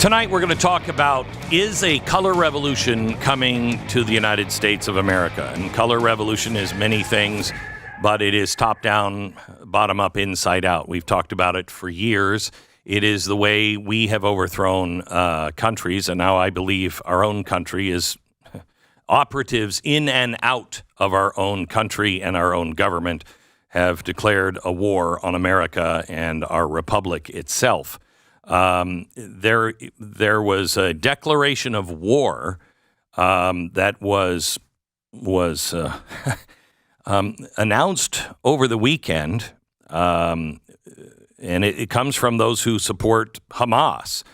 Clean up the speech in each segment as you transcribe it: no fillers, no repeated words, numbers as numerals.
Tonight we're going to talk about, is a color revolution coming to the United States of America? And color revolution is many things, but it is top down, bottom up, inside out. We've talked about it for years. It is the way we have overthrown countries, and now I believe our own country is operatives in and out of our own country and our own government have declared a war on America and our republic itself. There was a declaration of war that was announced over the weekend, and it comes from those who support Hamas.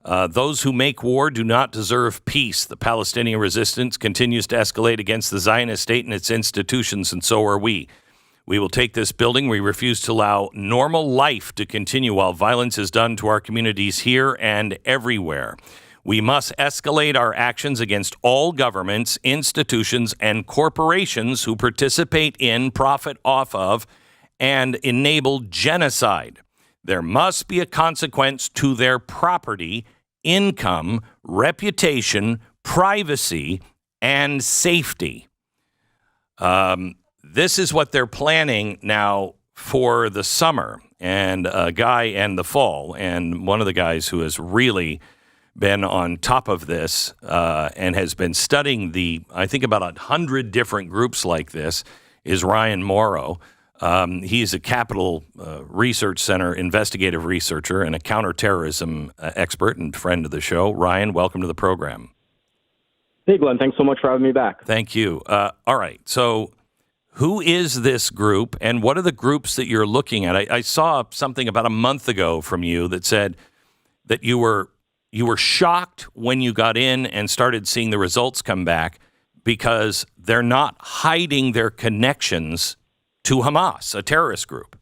Those who make war do not deserve peace. The Palestinian resistance continues to escalate against the Zionist state and its institutions, and so are we. We will take this building. We refuse to allow normal life to continue while violence is done to our communities here and everywhere. We must escalate our actions against all governments, institutions, and corporations who participate in, profit off of, and enable genocide. There must be a consequence to their property, income, reputation, privacy, and safety. This is what they're planning now for the summer and the fall. And one of the guys who has really been on top of this and has been studying I think about 100 different groups like this is Ryan Mauro. He's a Capital Research Center investigative researcher and a counterterrorism expert and friend of the show. Ryan, welcome to the program. Hey, Glenn. Thanks so much for having me back. Thank you. All right. So who is this group, and what are the groups that you're looking at? I saw something about a month ago from you that said that you were shocked when you got in and started seeing the results come back because they're not hiding their connections to Hamas, a terrorist group.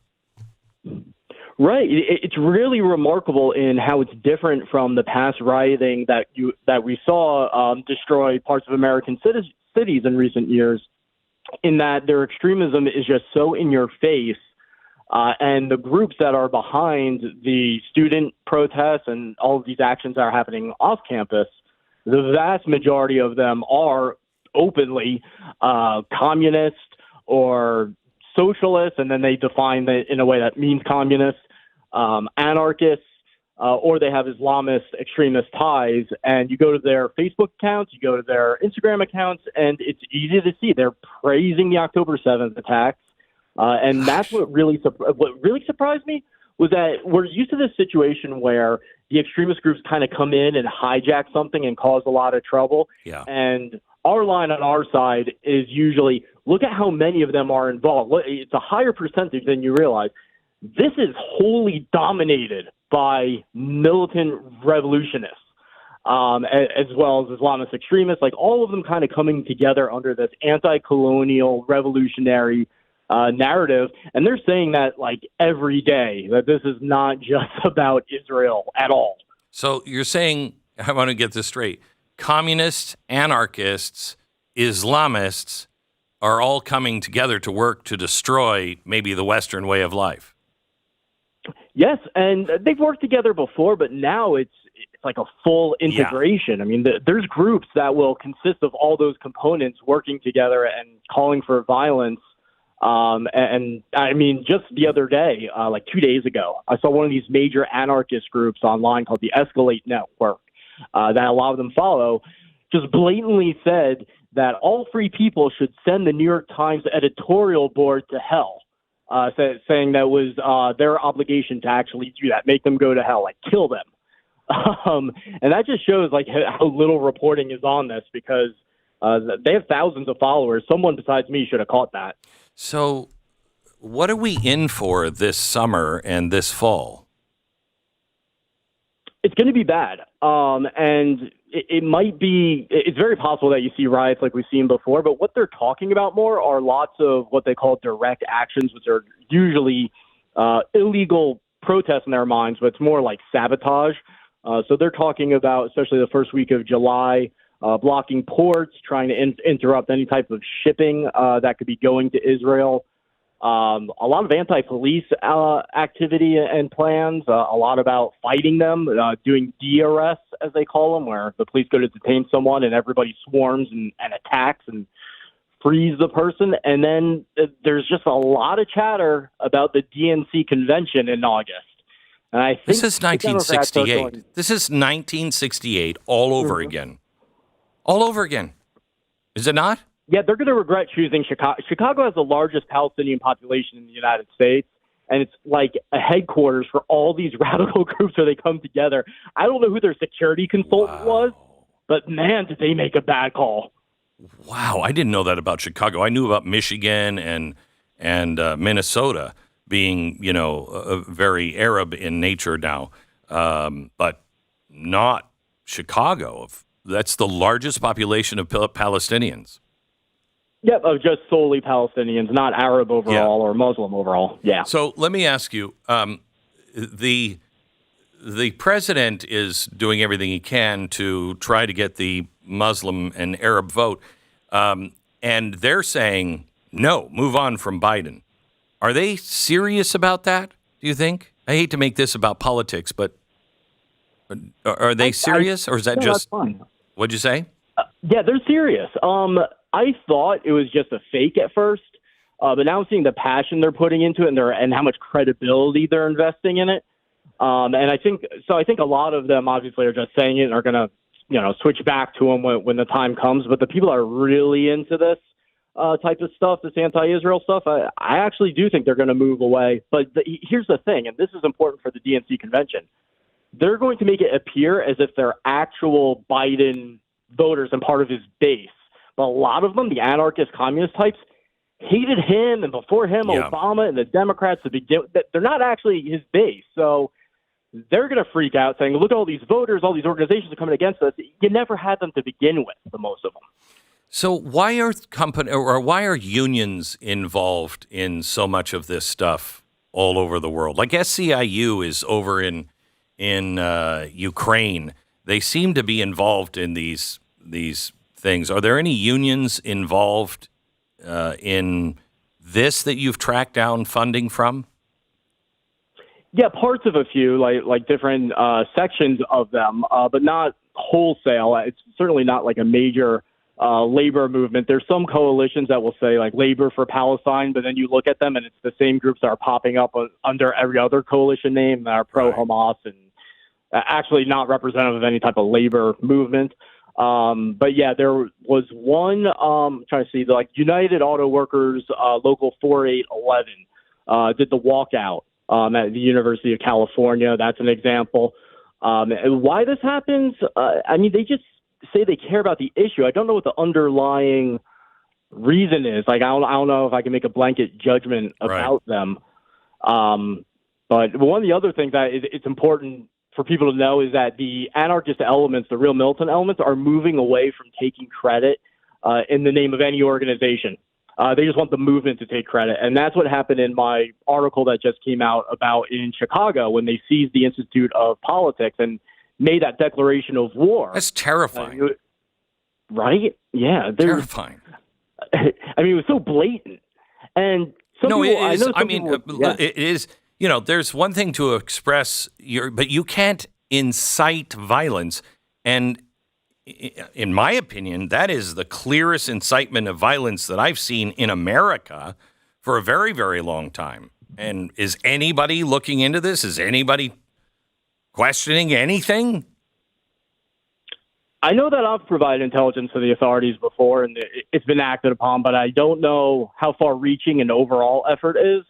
Right. It's really remarkable in how it's different from the past rioting that we saw destroy parts of American cities in recent years, in that their extremism is just so in your face. And the groups that are behind the student protests and all of these actions that are happening off campus, the vast majority of them are openly communist or socialist, and then they define it in a way that means communist, anarchists, or they have Islamist extremist ties. And you go to their Facebook accounts, you go to their Instagram accounts, and it's easy to see they're praising the October 7th attacks. And that's what really surprised me was that we're used to this situation where the extremist groups kind of come in and hijack something and cause a lot of trouble. Yeah. And our line on our side is usually, look at how many of them are involved. It's a higher percentage than you realize. This is wholly dominated by militant revolutionists, as well as Islamist extremists, like all of them kind of coming together under this anti-colonial revolutionary narrative. And they're saying that like every day, that this is not just about Israel at all. So you're saying, I want to get this straight, communists, anarchists, Islamists are all coming together to work to destroy maybe the Western way of life. Yes, and they've worked together before, but now it's like a full integration. Yeah. I mean, there's groups that will consist of all those components working together and calling for violence. And I mean, just the other day, like 2 days ago, I saw one of these major anarchist groups online called the Escalate Network that a lot of them follow, just blatantly said that all free people should send the New York Times editorial board to hell, saying that was their obligation to actually do that, make them go to hell, like kill them. And that just shows like how little reporting is on this, because they have thousands of followers. Someone besides me should have caught that. So what are we in for this summer and this fall? It's going to be bad. And it might be, it's very possible that you see riots like we've seen before, but what they're talking about more are lots of what they call direct actions, which are usually illegal protests in their minds, but it's more like sabotage. So they're talking about, especially the first week of July, blocking ports, trying to interrupt any type of shipping that could be going to Israel. a lot of anti-police activity and plans, a lot about fighting them, doing de-arrests, as they call them, where the police go to detain someone and everybody swarms and attacks and frees the person. And then there's just a lot of chatter about the DNC convention in August. And I think this is 1968. This is 1968 all over again. All over again. Is it not? Yeah, they're going to regret choosing Chicago. Chicago has the largest Palestinian population in the United States, and it's like a headquarters for all these radical groups where they come together. I don't know who their security consultant was, but man, did they make a bad call. Wow, I didn't know that about Chicago. I knew about Michigan and Minnesota being, very Arab in nature now, but not Chicago. That's the largest population of Palestinians. Yep, of just solely Palestinians, not Arab overall or Muslim overall. Yeah. So let me ask you, the president is doing everything he can to try to get the Muslim and Arab vote, and they're saying, no, move on from Biden. Are they serious about that, do you think? I hate to make this about politics, but are they serious, or is that just... What'd you say? Yeah, they're serious. I thought it was just a fake at first, but now I'm seeing the passion they're putting into it and how much credibility they're investing in it. And I think a lot of them obviously are just saying it and are going to, switch back to them when the time comes. But the people that are really into this type of stuff, this anti-Israel stuff, I actually do think they're going to move away. But here's the thing, and this is important for the DNC convention. They're going to make it appear as if they're actual Biden voters and part of his base. But a lot of them, the anarchist communist types, hated him, and before him, Obama and the Democrats to begin with. They're not actually his base. So they're going to freak out saying, look at all these voters, all these organizations are coming against us. You never had them to begin with, the most of them. So why are unions involved in so much of this stuff all over the world? Like SCIU is over in Ukraine. They seem to be involved in these things. Are there any unions involved in this that you've tracked down funding from? Yeah, parts of a few, like different sections of them, but not wholesale. It's certainly not like a major labor movement. There's some coalitions that will say like Labor for Palestine, but then you look at them and it's the same groups that are popping up under every other coalition name that are pro-Hamas and actually not representative of any type of labor movement. But yeah, there was one, I'm trying to see, like United Auto Workers, Local 4811, did the walkout at the University of California. That's an example. And why this happens, they just say they care about the issue. I don't know what the underlying reason is. Like, I don't know if I can make a blanket judgment about them. But one of the other things that it's important for people to know is that the anarchist elements, the real militant elements, are moving away from taking credit in the name of any organization. They just want the movement to take credit. And that's what happened in my article that just came out about in Chicago when they seized the Institute of Politics and made that declaration of war. That's terrifying. Right? Yeah. Terrifying. It was so blatant. And it is. There's one thing to express but you can't incite violence. And in my opinion, that is the clearest incitement of violence that I've seen in America for a very, very long time. And is anybody looking into this? Is anybody questioning anything? I know that I've provided intelligence to the authorities before, and it's been acted upon, but I don't know how far-reaching an overall effort is.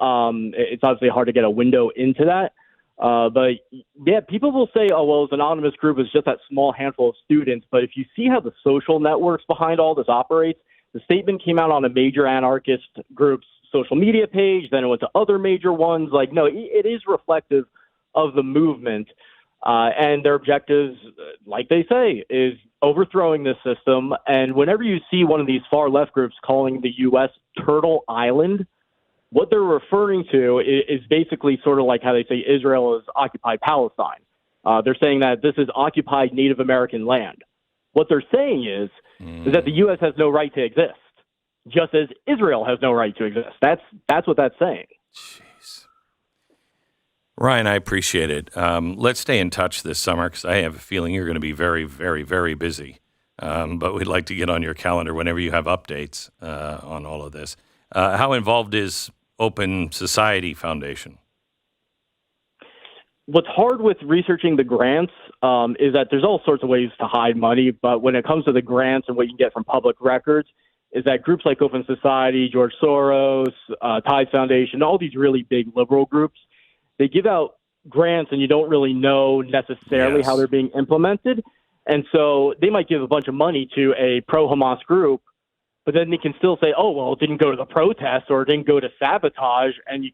It's obviously hard to get a window into that. But yeah, people will say, oh, well, it's an anonymous group. It's just that small handful of students. But if you see how the social networks behind all this operates, the statement came out on a major anarchist group's social media page. Then it went to other major ones. Like, no, it is reflective of the movement. And their objectives, like they say, is overthrowing this system. And whenever you see one of these far left groups calling the U.S. Turtle Island, what they're referring to is basically sort of like how they say Israel is occupied Palestine. They're saying that this is occupied Native American land. What they're saying is that the U.S. has no right to exist. just as Israel has no right to exist. That's what that's saying. Jeez. Ryan, I appreciate it. Let's stay in touch this summer because I have a feeling you're going to be very, very, very busy. But we'd like to get on your calendar whenever you have updates on all of this. How involved is Open Society Foundation? What's hard with researching the grants is that there's all sorts of ways to hide money, but when it comes to the grants and what you can get from public records, is that groups like Open Society, George Soros, Tides Foundation, all these really big liberal groups, they give out grants and you don't really know necessarily how they're being implemented. And so they might give a bunch of money to a pro-Hamas group, but then they can still say, oh, well, it didn't go to the protest or it didn't go to sabotage. And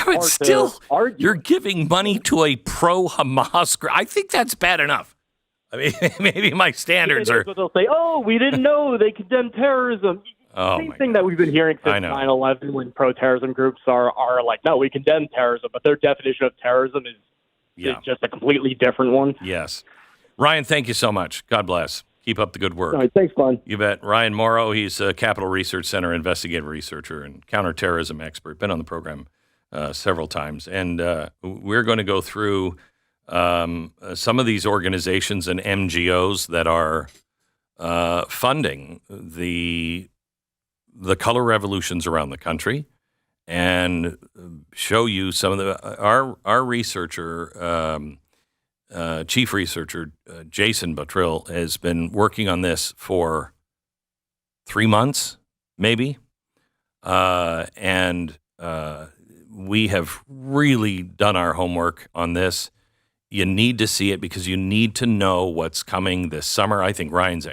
but still, you're giving money to a pro-Hamas group. I think that's bad enough. I mean, maybe my standards are... But they'll say, oh, we didn't know they condemn terrorism. Same thing that we've been hearing since 9/11 when pro-terrorism groups are like, no, we condemn terrorism, but their definition of terrorism is just a completely different one. Yes. Ryan, thank you so much. God bless. Keep up the good work. All right, thanks, Glenn. You bet. Ryan Mauro, he's a Capital Research Center investigative researcher and counterterrorism expert. Been on the program several times. And we're going to go through some of these organizations and NGOs that are funding the color revolutions around the country and show you some of our researcher, chief researcher, Jason Bottrill, has been working on this for 3 months, maybe. And we have really done our homework on this. You need to see it because you need to know what's coming this summer. I think Ryan's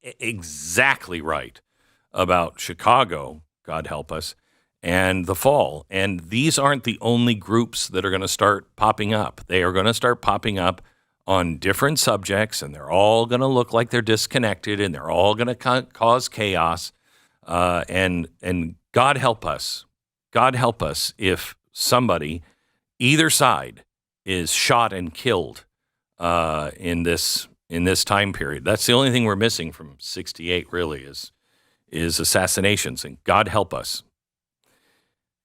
exactly right about Chicago, God help us, and the fall. And these aren't the only groups that are going to start popping up. They are going to start popping up on different subjects, and they're all going to look like they're disconnected, and they're all going to cause chaos. And God help us. God help us if somebody, either side, is shot and killed in this time period. That's the only thing we're missing from '68. Really is assassinations. And God help us.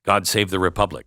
God save the Republic.